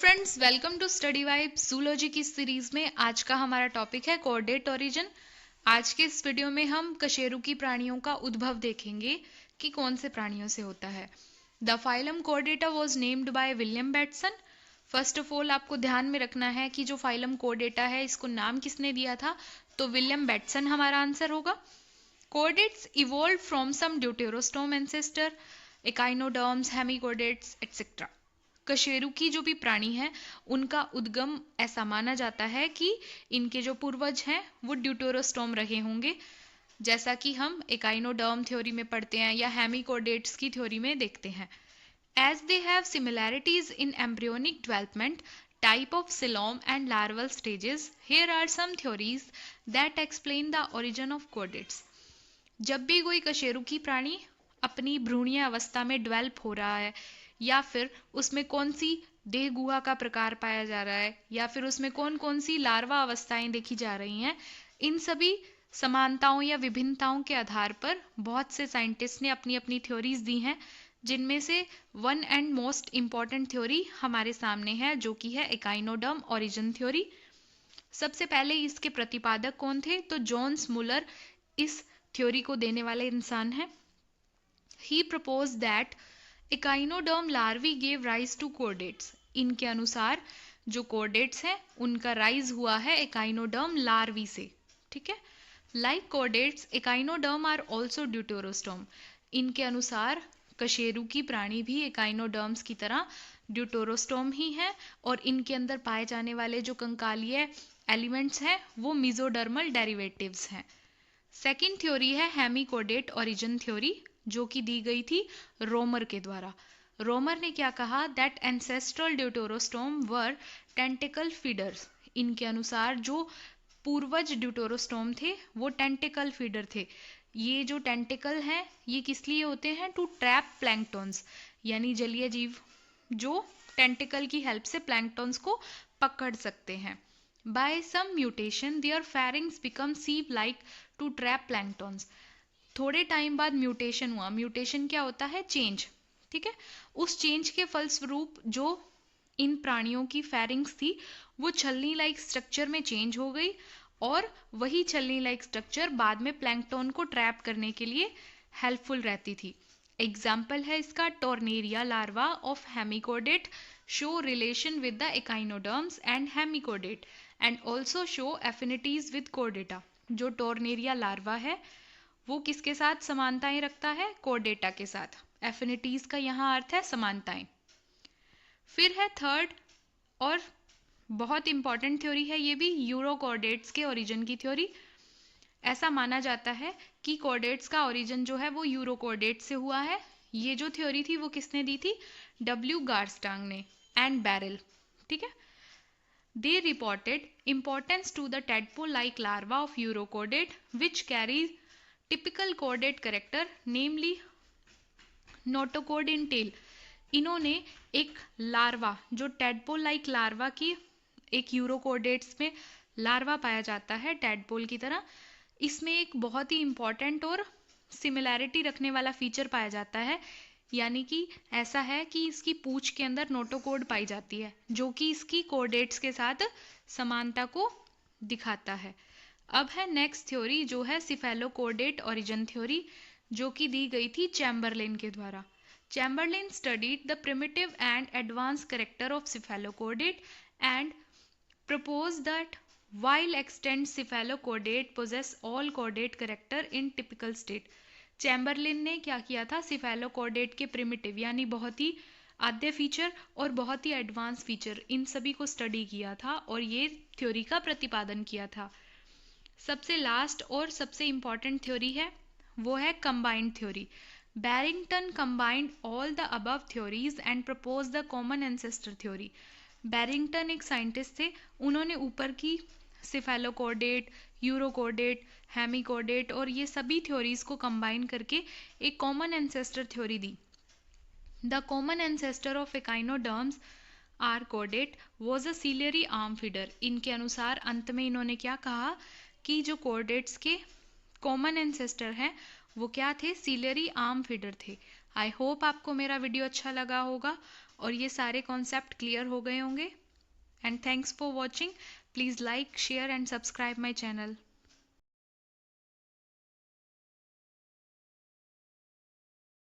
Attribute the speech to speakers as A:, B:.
A: Friends, welcome to Study Vibe zoology की series में आज का हमारा टॉपिक है कॉर्डेट ओरिजिन। आज के इस वीडियो में हम कशेरुकी प्राणियों का उद्भव देखेंगे कि कौन से प्राणियों से होता है। The phylum Chordata was named by William Bateson. First of all आपको ध्यान में रखना है कि जो फाइलम कॉर्डेटा है इसको नाम किसने दिया था, तो विलियम बेटसन हमारा आंसर होगा। Chordates evolve from some deuterostome ancestor, echinoderms, hemichordates etcetera. कशेरुकी जो भी प्राणी हैं उनका उद्गम ऐसा माना जाता है कि इनके जो पूर्वज हैं वो ड्यूटेरोस्टोम रहे होंगे, जैसा कि हम एकाइनोडर्म थ्योरी में पढ़ते हैं या हेमिकॉर्डेट्स की थ्योरी में देखते हैं। As they have similarities in embryonic development, type of coelom and larval stages, here are some theories that explain the origin of chordates. जब भी कोई कशेरुकी प्राणी अपनी भ्रूणीय अवस्था में डेवलप हो रहा है या फिर उसमें कौन सी देह गुहा का प्रकार पाया जा रहा है या फिर उसमें कौन कौन सी लार्वा अवस्थाएं देखी जा रही हैं, इन सभी समानताओं या विभिन्नताओं के आधार पर बहुत से साइंटिस्ट ने अपनी अपनी थ्योरीज दी हैं, जिनमें से one and most important theory हमारे सामने है जो कि है एकाइनोडर्म ओरिजिन थ्योरी। सबसे पहले इसके प्रतिपादक कौन थे, तो जोन्स मुलर इस थ्योरी को देने वाले इंसान हैं। He propose that echinoderm larvae gave rise to chordates. इनके अनुसार जो कॉर्डेट्स हैं उनका राइज हुआ है एकाइनोडर्म लार्वी से। ठीक है, like chordates echinoderm are also deuterostome. इनके अनुसार कशेरुकी प्राणी भी एकाइनोडर्म्स की तरह ड्यूटेरोस्टोम ही हैं और इनके अंदर पाए जाने वाले जो कंकालीय एलिमेंट्स हैं वो मेसोडर्मल डेरिवेटिव्स हैं। सेकेंड थ्योरी है हेमिकॉर्डेट ओरिजिन थ्योरी, जो कि दी गई थी रोमर के द्वारा। रोमर ने क्या कहा, that ancestral deuterostome were tentacle feeders. इनके अनुसार जो पूर्वज ड्यूटेरोस्टोम थे वो टेंटिकल फीडर थे। ये जो टेंटिकल हैं ये किस लिए होते हैं, टू ट्रैप प्लैंक्टॉन्स, यानी जलीय जीव जो टेंटिकल की हेल्प से प्लैंक्टॉन्स को पकड़ सकते हैं। By some mutation their pharynx become sieve like to trap planktons. थोड़े टाइम बाद म्यूटेशन हुआ। म्यूटेशन क्या होता है, चेंज। ठीक है, उस चेंज के फलस्वरूप जो इन प्राणियों की फेरिंग्स थी वो छलनी लाइक स्ट्रक्चर में चेंज हो गई और वही छलनी लाइक स्ट्रक्चर बाद में प्लैंक्टन को ट्रैप करने के लिए हेल्पफुल रहती थी। एग्जाम्पल है इसका tornaria larva of hemichordate show relation with the echinoderms and hemichordate and also show affinities with chordata. जो टॉर्नेरिया लार्वा है वो किसके साथ समानताएं रखता है, कॉर्डेटा के साथ। एफिनिटीज का यहाँ अर्थ है समानताएं। फिर है थर्ड और बहुत इंपॉर्टेंट थ्योरी है ये भी, यूरोकॉर्डेट्स के ओरिजिन की थ्योरी। ऐसा माना जाता है कि कॉर्डेट्स का ओरिजिन जो है वो यूरोकॉर्डेट से हुआ है। ये जो थ्योरी थी वो किसने दी थी, डब्ल्यू गार्स्टांग ने एंड बैरल। ठीक है, they reported importance to the tadpole-like larva of Urochordate which carries typical chordate character namely notochord in tail। इन्होंने एक लार्वा जो टेडपोल लाइक लार्वा की एक यूरोकोर्डेट्स में लार्वा पाया जाता है टेडपोल की तरह, इसमें एक बहुत ही इंपॉर्टेंट और सिमिलैरिटी रखने वाला फीचर पाया जाता है, यानी कि ऐसा है कि इसकी पूंछ के अंदर नोटोकोड पाई जाती है जो कि इसकी कोर्डेट्स के साथ समानता को दिखाता है। अब है नेक्स्ट थ्योरी जो है सिफेलोकोर्डेट ओरिजिन थ्योरी, जो कि दी गई थी चैम्बरलेन के द्वारा। Chamberlain studied the primitive and advance character of cephalochordate and proposed that while extant cephalochordate possess all chordate character in typical state। Chamberlain ने क्या किया था, सिफेलोकॉर्डेट के प्रिमिटिव यानी बहुत ही आद्य फीचर और बहुत ही एडवांस फीचर इन सभी को स्टडी किया था और ये थ्योरी का प्रतिपादन किया था। सबसे लास्ट और सबसे इंपॉर्टेंट थ्योरी है वो है combined theory. Barrington combined all the above theories and propose the common ancestor theory. Barrington एक साइंटिस्ट थे, उन्होंने ऊपर की सिफेलोकॉर्डेट, यूरोकॉर्डेट, हेमिकॉर्डेट और ये सभी थ्योरीज को कंबाइन करके एक कॉमन एंसेस्टर थ्योरी दी। The common ancestor of echinoderms or chordate was a ciliary arm feeder. इनके अनुसार अंत में इन्होंने क्या कहा कि जो कॉर्डेट्स के कॉमन एंसेस्टर हैं वो क्या थे, सीलियरी आर्म फीडर थे। आई होप आपको मेरा वीडियो अच्छा लगा होगा और ये सारे कॉन्सेप्ट क्लियर हो गए होंगे। And thanks for watching. Please like, share and subscribe my channel.